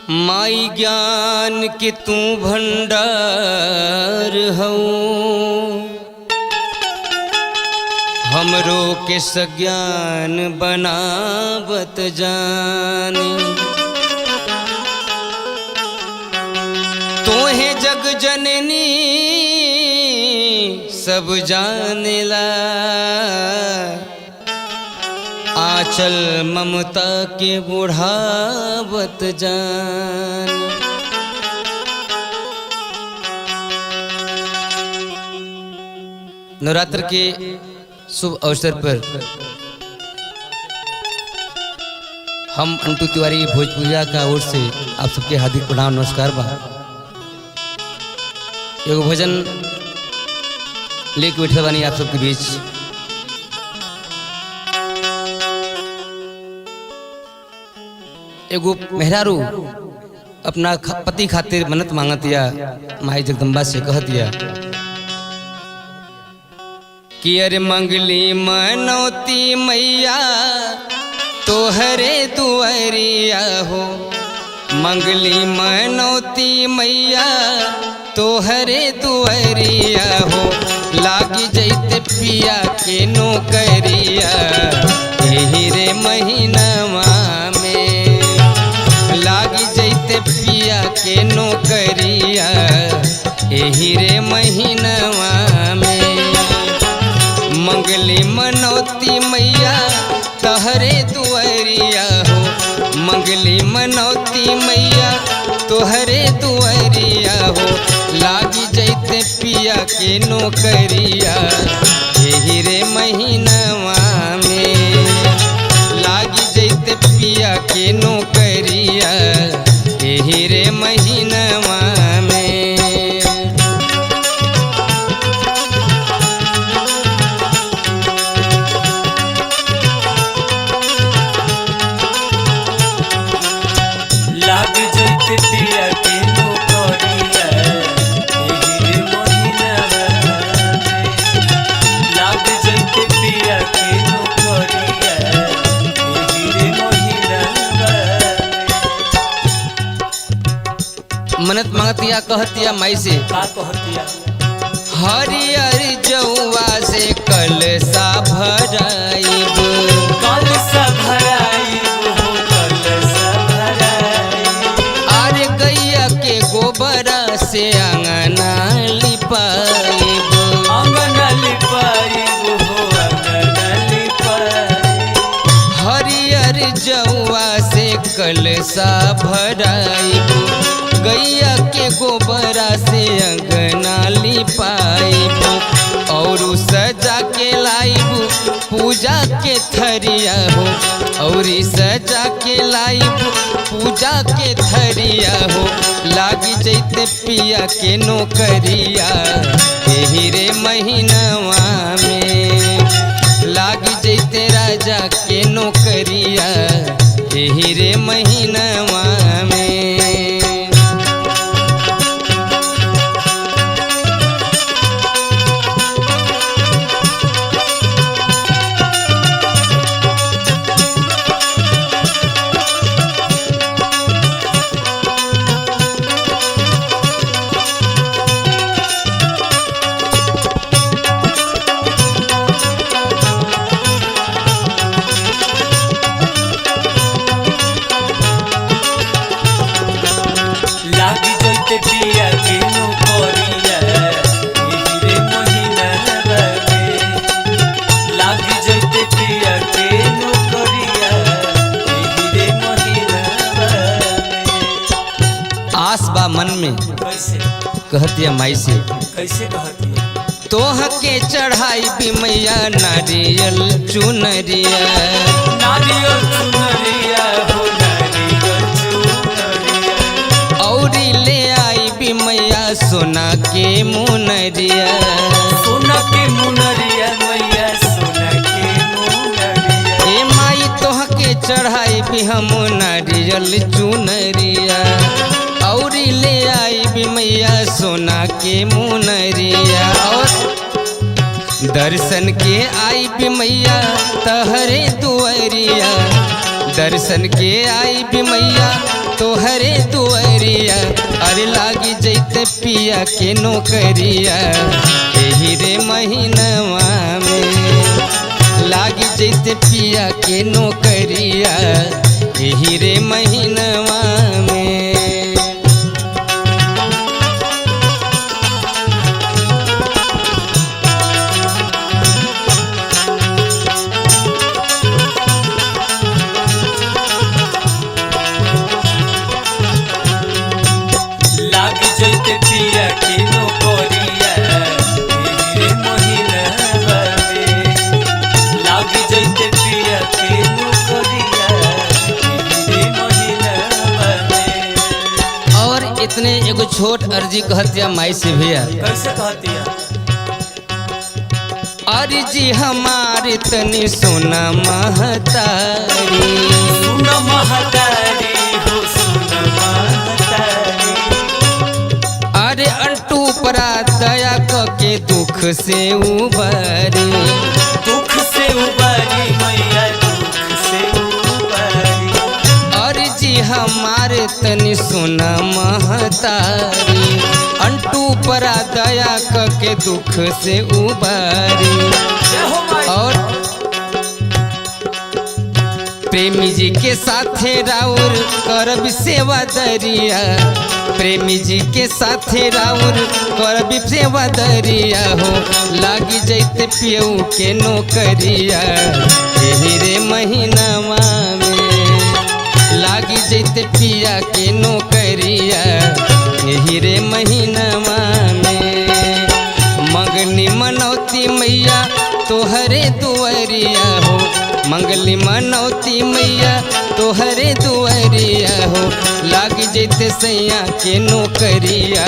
माई ज्ञान के तू भंडार हऊ, हमरो के सज्ञान बनावत जानी। तोहे जग जननी सब जानेला, आंचल ममता के बुढ़ावत जान। नवरात्र के शुभ अवसर पर हम अंटू तिवारी भोजपुरिया का ओर से आप सबके हार्दिक प्रणाम नमस्कार बा। एगो भजन लेके बैठे बानी आप सबके बीच। एगो मेहरारू अपना पति खातिर मन्नत मांगतिया, माई जगदम्बा से कहतिया कि अरे मंगली मनौती मैया तोहरे दुआरिया हो, मंगली मनौती मैया तोहरे दुआरिया हो, लागी जैते पिया के नौकरिया एही रे महीनावा में, लागी जैते पिया के नौकरिया एही रे महीनावा में। मंगली मनौती मैया तोहरे दुआरिया हो, मंगली मनौती मैया तोहरे दुआरिया हो, लागी जैते पिया के नौकरिया एही रे महीनावा में, लागी जैते पिया के नौकरिया एही रे महीनावा में। मन्नत मांगतिया कहतिया माई से का कहतिया, हरियर जौआ से कलसा भराइब, कलसा भराइब हो कलसा भराइब, अरे गैया के गोबरा से अंगना लिपाइब, अंगना लिपाइब हो अंगना लिपाइब, हरियर जौआ से कलसा भराइब, गैया के गोबरा से अंगना लिपाइब, और सजा के लाइब पूजा के थरिया हो, और सजा के लाइब पूजा के थरिया हो, लागी जैते पिया के नौकरिया एही रे महीनावा में, लागी जैते राजा के नौकरिया एही रे महीनावा में। लागी जैते पिया के नौकरिया एही रे महीनावा में, लागी जैते पिया के नौकरिया एही रे महीनावा में। आस बा मन में कैसे कहतिया माई से, कैसे कहतिया, तोह के चढ़ाई भी मैया नारियल चुनरिया, नारियल चुनरिया हो नारियल चुनरिया, औरी ले आई भी मैया सोना के मुनरिया, सोना के मुनरिया मैया सोना के मुनरिया, ए माई तोह के चढ़ाई भी हम नारियल चुनरिया, औरी ले आई भी मैया सोना के मुनरिया, और दर्शन के आई भी मैया तहरे दुआरिया, दर्शन के आई भी मैया तोहरे दुआरिया अरे लागी जैते पिया के नौकरिया एही रे महीनवा में लागी जैते पिया के नौकरिया एही रे महीनवा में। लाग जैते पिया के नौकरिया एही रे महीनवा में। लाग जैते पिया के नौकरिया एही रे महीनवा में। और इतने एगो छोट अर्जी कहतिया माई से भैया, कैसे कहती है? अर्जी हमारी तनी सोना महतारी, सुन महतारी हो सुन महतारी। अरे अंटू परा दया के दुख से उबारी, दुख से उबारी मैया दुख से उबारी। अर्जी हमारे तनी सोना महतारी, अंटू परा दया के दुख से उबारी। जय हो माई। और प्रेमी जी के साथे राउर करब सेवा दरिया, प्रेमी जी के साथे राउर करब सेवा दरिया हो लागी जैते पियऊ के नौकरिया एही रे महीनवा में लागी जैते पिया के नौकरिया एही रे महीनवा में। मंगनी मनौती मैया तोहरे दुआरिया हो, मंगली मनौती मैया तोहरे दुआरिया हो लागी जैते सैया के नौकरिया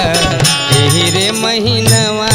एही रे महीनवा